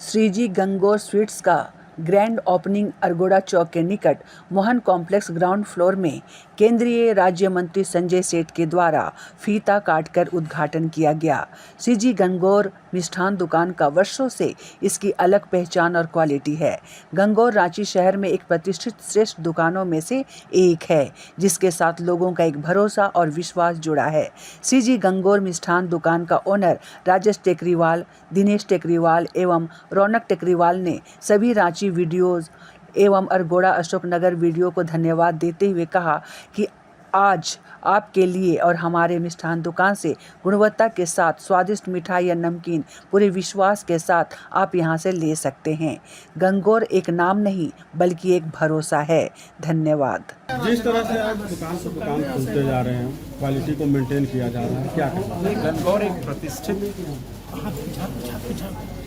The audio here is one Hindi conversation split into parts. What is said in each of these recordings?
श्रीजी गंगोर स्वीट्स का ग्रैंड ओपनिंग अरगोड़ा चौक के निकट मोहन कॉम्प्लेक्स ग्राउंड फ्लोर में केंद्रीय राज्य मंत्री संजय सेठ के द्वारा फीता काटकर उद्घाटन किया गया। श्रीजी गंगोर मिष्ठान दुकान का वर्षों से इसकी अलग पहचान और क्वालिटी है। गंगोर रांची शहर में एक प्रतिष्ठित श्रेष्ठ दुकानों में से एक है, जिसके साथ लोगों का एक भरोसा और विश्वास जुड़ा है। श्रीजी गंगोर मिष्ठान दुकान का ओनर राजेश टेकरीवाल, दिनेश टेकरीवाल एवं रौनक टेकरीवाल ने सभी रांची वीडियोस एवं अरगोड़ा अशोकनगर वीडियो को धन्यवाद देते हुए कहा कि आज आपके लिए और हमारे मिष्ठान दुकान से गुणवत्ता के साथ स्वादिष्ट मिठाई या नमकीन पूरे विश्वास के साथ आप यहां से ले सकते हैं। गंगोर एक नाम नहीं बल्कि एक भरोसा है। धन्यवाद। जिस तरह से आप दुकान से दुकान खुलते जा रहे हैं, क्वालिटी को मेंटेन किया जा रहा है, क्या कहना है? गंगोर एक प्रतिष्ठित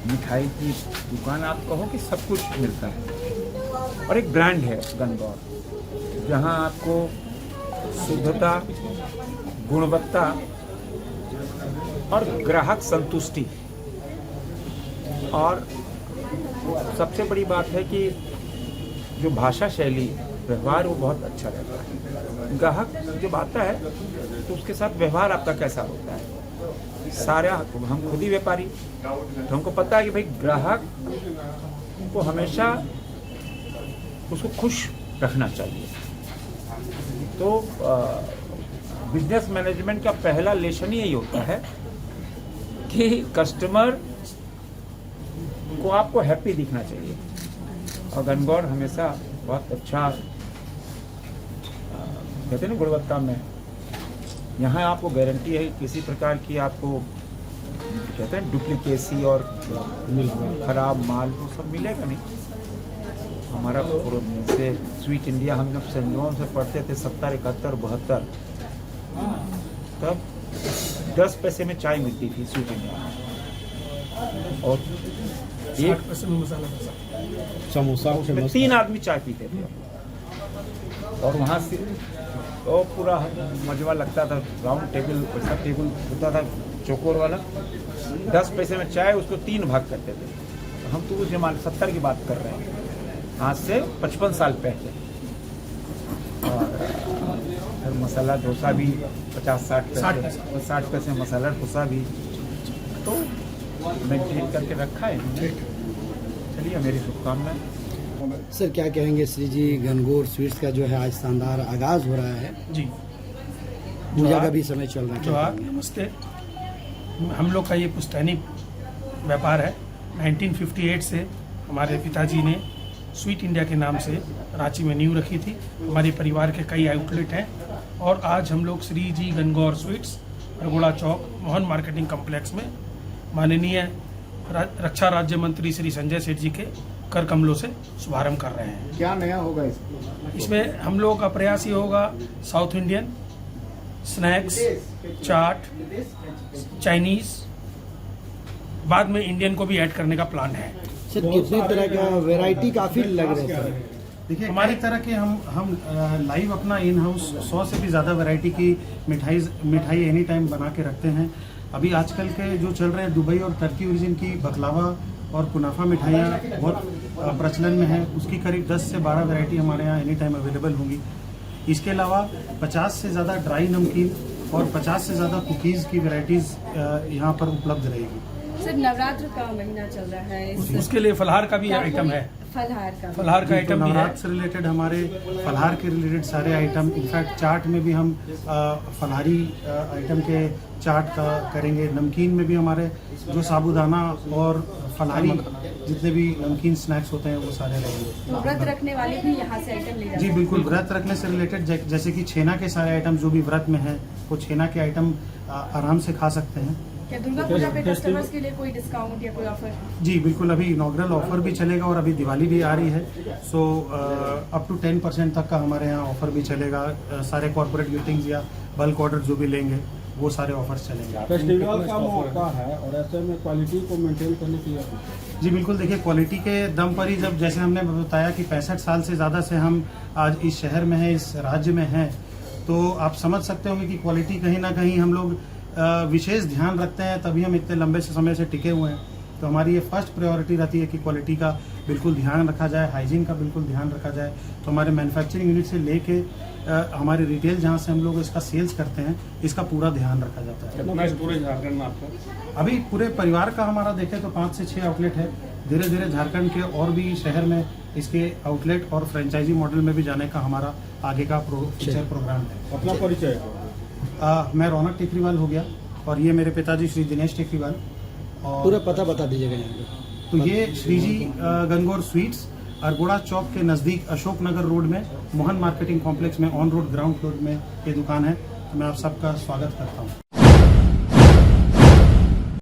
मिठाई की दुकान, आप कहो कि सब कुछ मिलता है और एक ब्रांड है गंगोर, जहां आपको शुद्धता, गुणवत्ता और ग्राहक संतुष्टि, और सबसे बड़ी बात है कि जो भाषा शैली, व्यवहार वो बहुत अच्छा रहता है। ग्राहक जब आता है तो उसके साथ व्यवहार आपका कैसा होता है। सारा हम खुद ही व्यापारी, तो हमको पता है कि भाई ग्राहक को हमेशा उसको खुश रखना चाहिए। तो बिजनेस मैनेजमेंट का पहला लेसन यही होता है कि कस्टमर को आपको हैप्पी दिखना चाहिए, और गंगोर हमेशा बहुत अच्छा कहते हैं ना गुणवत्ता में। यहाँ आपको गारंटी है, किसी प्रकार की आपको कहते हैं डुप्लीकेसी और खराब माल वो सब मिलेगा नहीं। हमारा से स्वीट इंडिया हम जब संजोन से पढ़ते थे 70, 71, 72, तब 10 पैसे में चाय मिलती थी स्वीट इंडिया में, और 1 पैसे में समोसा में 3 आदमी चाय पीते थे। और वहाँ से तो पूरा मजवा लगता था। राउंड टेबल, वैसा टेबल होता था चौकोर वाला, 10 पैसे में चाय, उसको 3 भाग करते थे। हम तो उस जमाने 70 की बात कर रहे हैं, आज से 55 साल पहले। और मसाला डोसा भी 50-60 पैसे मसाला डोसा भी तो मेंटेन करके रखा है। चलिए, मेरी शुभकामनाएं। सर, क्या कहेंगे श्रीजी गंगोर स्वीट्स का जो है आज शानदार आगाज हो रहा है जी, पूजा का भी समय चल रहा है। जोहार, नमस्ते। हम लोग का ये पुश्तैनी व्यापार है। 1958 से हमारे पिताजी ने स्वीट इंडिया के नाम से रांची में नींव रखी थी। हमारे परिवार के कई आउटलेट हैं, और आज हम लोग श्रीजी गंगोर स्वीट्स अरगोड़ा चौक मोहन मार्केटिंग कम्प्लेक्स में माननीय रक्षा राज्य मंत्री श्री संजय सेठ जी के कर कमलों से शुभारंभ कर रहे हैं। क्या नया होगा इसमें हम लोगों का प्रयास ये होगा, साउथ इंडियन स्नैक्स, चाट, चाइनीज, बाद में इंडियन को भी ऐड करने का प्लान है। सर, कितने तरह का वैरायटी काफी लग रहे हैं। देखिए, हमारी तरह के हम लाइव अपना इन हाउस 100 से भी ज़्यादा वैरायटी की मिठाई एनी टाइम बना के रखते हैं। अभी आजकल के जो चल रहे हैं दुबई और टर्की ओरिजिन की बकलावा और कुनाफा मिठाइयाँ बहुत प्रचलन में है। उसकी करीब 10 से 12 वैरायटी हमारे यहाँ एनी टाइम अवेलेबल होंगी। इसके अलावा 50 से ज़्यादा ड्राई नमकीन और 50 से ज़्यादा कुकीज़ की वैरायटीज़ यहाँ पर उपलब्ध रहेगी। सर, नवरात्र का महीना चल रहा है, उसके लिए फलहार का भी आइटम है। फलहार का आइटम भी है। नवरात्र से रिलेटेड हमारे फलहार के रिलेटेड सारे आइटम, इनफैक्ट चाट में भी हम फलहारी आइटम के चाट का करेंगे। नमकीन में भी हमारे जो साबूदाना और फलहारी जितने भी नमकीन स्नैक्स होते हैं वो सारे रहेंगे। तो व्रत रखने वाले भी यहाँ से आइटम ले जाते हैं? जी बिल्कुल, व्रत रखने से रिलेटेड जैसे कि छेना के सारे आइटम जो भी व्रत में है, वो छेना के आइटम आराम से खा सकते हैं। क्या दुर्गा पूजा पे कस्टमर्स के लिए कोई डिस्काउंट या कोई ऑफर? जी बिल्कुल, अभी इनॉग्रल ऑफर भी चलेगा और अभी दिवाली भी आ रही है, सो अप टू 10% तक का हमारे यहाँ ऑफर भी चलेगा। सारे कॉर्पोरेट मीटिंग्स या बल्क ऑर्डर जो भी लेंगे वो सारे ऑफर्स चलेंगे। फेस्टिवल का मौका है और ऐसे में क्वालिटी को मेंटेन करने की जी बिल्कुल, देखिए क्वालिटी के दम पर ही, जब जैसे हमने बताया कि 65 साल से ज़्यादा से हम आज इस शहर में हैं, इस राज्य में हैं, तो आप समझ सकते होंगे कि क्वालिटी कहीं ना कहीं हम लोग विशेष ध्यान रखते हैं, तभी हम इतने लंबे समय से टिके हुए हैं। तो हमारी ये फर्स्ट प्रायोरिटी रहती है कि क्वालिटी का बिल्कुल ध्यान रखा जाए, हाइजीन का बिल्कुल ध्यान रखा जाए। तो हमारे मैन्युफैक्चरिंग यूनिट से लेके हमारे रिटेल जहाँ से हम लोग इसका सेल्स करते हैं, इसका पूरा ध्यान रखा जाता है। कितना इस पूरे झारखंड में आपका? अभी पूरे परिवार का हमारा देखें तो 5 से 6 आउटलेट है। धीरे धीरे झारखंड के और भी शहर में इसके आउटलेट और फ्रेंचाइजी मॉडल में भी जाने का हमारा आगे का फ्यूचर प्रोग्राम है। अपना परिचय? मैं रौनक टेकरीवाल हो गया और ये मेरे पिताजी श्री दिनेश टेकरीवाल। और पूरा पता बता दीजिएगा यहाँ पे। तो ये श्रीजी गंगौर स्वीट्स अरगोड़ा चौक के नज़दीक अशोक नगर रोड में मोहन मार्केटिंग कॉम्प्लेक्स में ऑन रोड ग्राउंड फ्लोर में ये दुकान है। तो मैं आप सबका स्वागत करता हूँ।